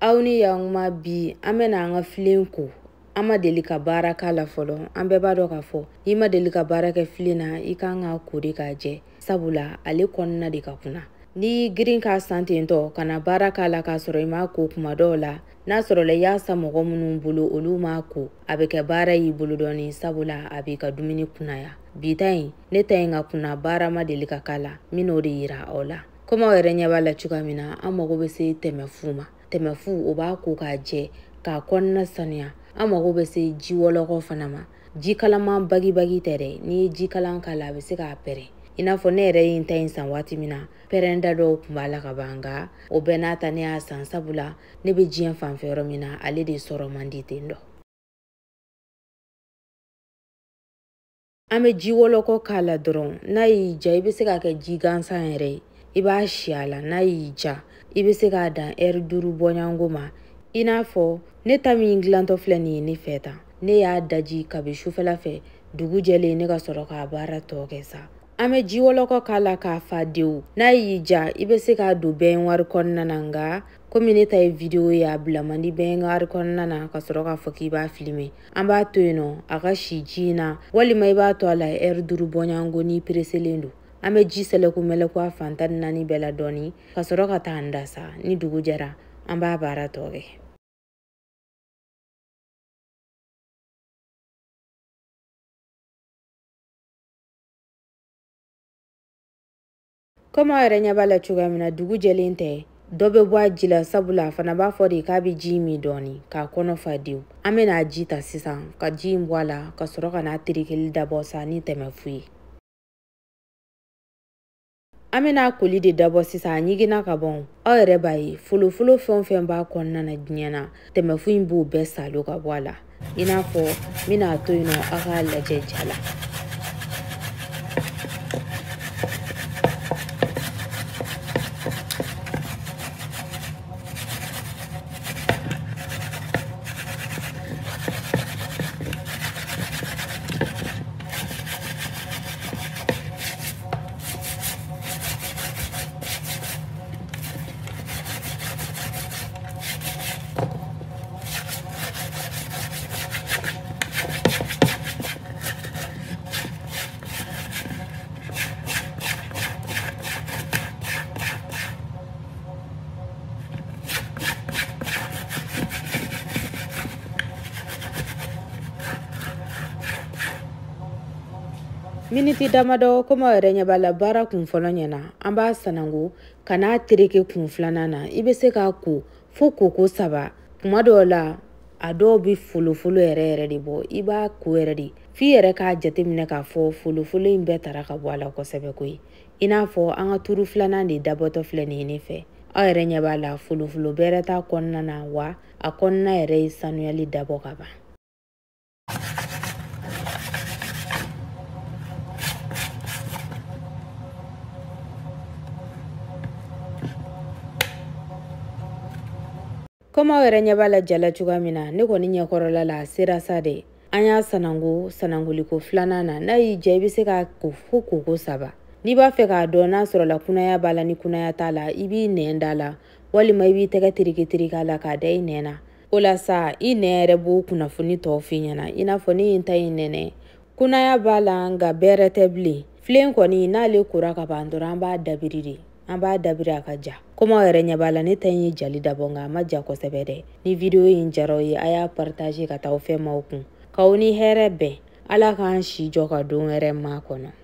Aw ni y'anw bi an bɛna an ka filen ko. An ma deli ka baara k'a la fɔlɔ. An bɛɛ b'a dɔn k'a fɔ i ma deli ka baara kɛ filen na i kan ka ko de k'a jɛ. Sabula ale kɔnɔna de ka kunna. Ni girin k'a san tentɔ kana baara k'a la k'a sɔrɔ i ma ko kuma dɔw la. N'a sɔrɔ la i y'a san mɔgɔ minnu bolo olu ma ko. A bɛ kɛ baara y'i bolo dɔɔni sabula a b'i ka dumuni kunnaya. Bi ta in ne ta in ka kunna baara ma deli ka k'a la. Min n'o de yira aw la. Komi aw yɛrɛ ɲɛ b'a la cogoya min na an mago bɛ se tɛmɛfu ma. Tɛmɛfu o b'a ko k'a jɛ k'a kɔnɔna sanuya. An mago bɛ se ji wɔlɔkɔ fana ma. Ji kalaman bagi tɛ dɛ. N'i ye ji kalan k'a la a bɛ se k'a pɛrɛn. I n'a fɔ ne yɛrɛ ye n ta in san waati min na pɛrɛnda dɔw tun b'a la ka ban nka o bɛɛ n'a ta ne y'a san sabula ne bɛ diɲɛ fanfɛ yɔrɔ min na ale de sɔrɔ man di ten dɔ. An bɛ ji wɔlɔkɔ k'a la dɔrɔn n'a y'i ja i bɛ se k'a kɛ ji gansan yɛrɛ ye. I b'a si a la n'a y'i ja i bɛ se k'a dan heure 5 bɔɲɔngo ma. I n'a fɔ ne ta min dilantɔ filɛ nin ye ne fɛ tan. Ne y'a daji kabi sufɛla fɛ dugu jɛlen ne ka sɔrɔ k'a baara tɔ kɛ sa. An bɛ ji wɔlɔkɔ k'a la k'a fa dewu. N'a y'i ja i bɛ se k'a don bɛnwari kɔnɔna na nka komi ne ta ye video ye a bila man di bɛnwari kɔnɔna na ka sɔrɔ k'a fɔ k'i b'a filmer. An b'a to yen nɔ a ka si ji in na walima i b'a to a la heure 5 bɔɲɔngo ni preselen don. An bɛ ji sɛlɛku mɛlɛku a fan 14 bɛɛ la dɔɔni ka sɔrɔ ka taa an da sa. Ni dugu jɛra an b'a baara tɔ kɛ. Komi aw yɛrɛ ɲɛ b'a la cogoya min na dugu jɛlen tɛ dɔ bɛ bɔ a ji la sabula a fana b'a fɔ de k'a bɛ ji min dɔɔni k'a kɔnɔ fa dewu. An bɛna ji ta sisan ka ji in bɔ a la ka sɔrɔ ka n'a terikɛli dabɔ sa ni tɛmɛfu ye. An bɛna koli de dabɔ sisan a ɲiginna ka bɔ. Aw yɛrɛ b'a ye folofolo fɛn o fɛn b'a kɔnɔna na diɲɛ na tɛmɛfu in b'o bɛɛ salo ka bɔ a la. I n'a fɔ n bɛna to yen nɔ aw k'a lajɛ ja la. Miniti damadɔ komi aw yɛrɛ ɲɛ b'a la baara kun fɔlɔ ɲɛna an b'a sanango ka n'a tereke kun filanan na i bɛ se k'a ko fo koko 3 kuma dɔw la a dɔw bɛ folofolo yɛrɛ de bɔ i b'a ko yɛrɛ de f'i yɛrɛ k'a jateminɛ k'a fɔ folofolo in bɛɛ tara ka bɔ a la kosɛbɛ koyi i n'a fɔ an ka turu filanan de dabɔtɔ filɛ nin ye ne fɛ aw yɛrɛ ɲɛ b'a la folofolo bɛrɛ t'a kɔnɔna na wa a kɔnɔna yɛrɛ ye sanuyali dabɔ ka ban. Komi aw yɛrɛ ɲɛ b'a la jala cogoya min na ne kɔni ɲɛkɔrɔla la a sera sa de. An y'a sanangoliko filanan na n'a y'i ja i bɛ se k'a ko fo koko 3. N'i b'a fɛ k'a dɔn n'a sɔrɔ la kunaya b'a la ni kunaya t'a la i b'i nɛn da la walima i b'i tɛgɛ tereke a la k'a da i nɛn na. O la sa i nɛn yɛrɛ b'o kunnafoni tɔw f'i ɲɛna i n'a fɔ ne ye n ta in nɛnɛ. Kunaya b'a la nka bɛrɛ tɛ bilen. Filen kɔni n'ale kora ka ban dɔrɔn an b'a dabiri de. An b'a dabiri a ka ja. Komi aw yɛrɛ ɲɛ b'a la ne ta in ye jali dabɔ nka a ma ja kosɛbɛ dɛ. Ni video in jara aw ye a y'a partager ka taa aw fɛnmaw kun. K'aw ni hɛrɛ bɛn. Ala k'an si jɔ ka don wɛrɛ ma kɔnɔ.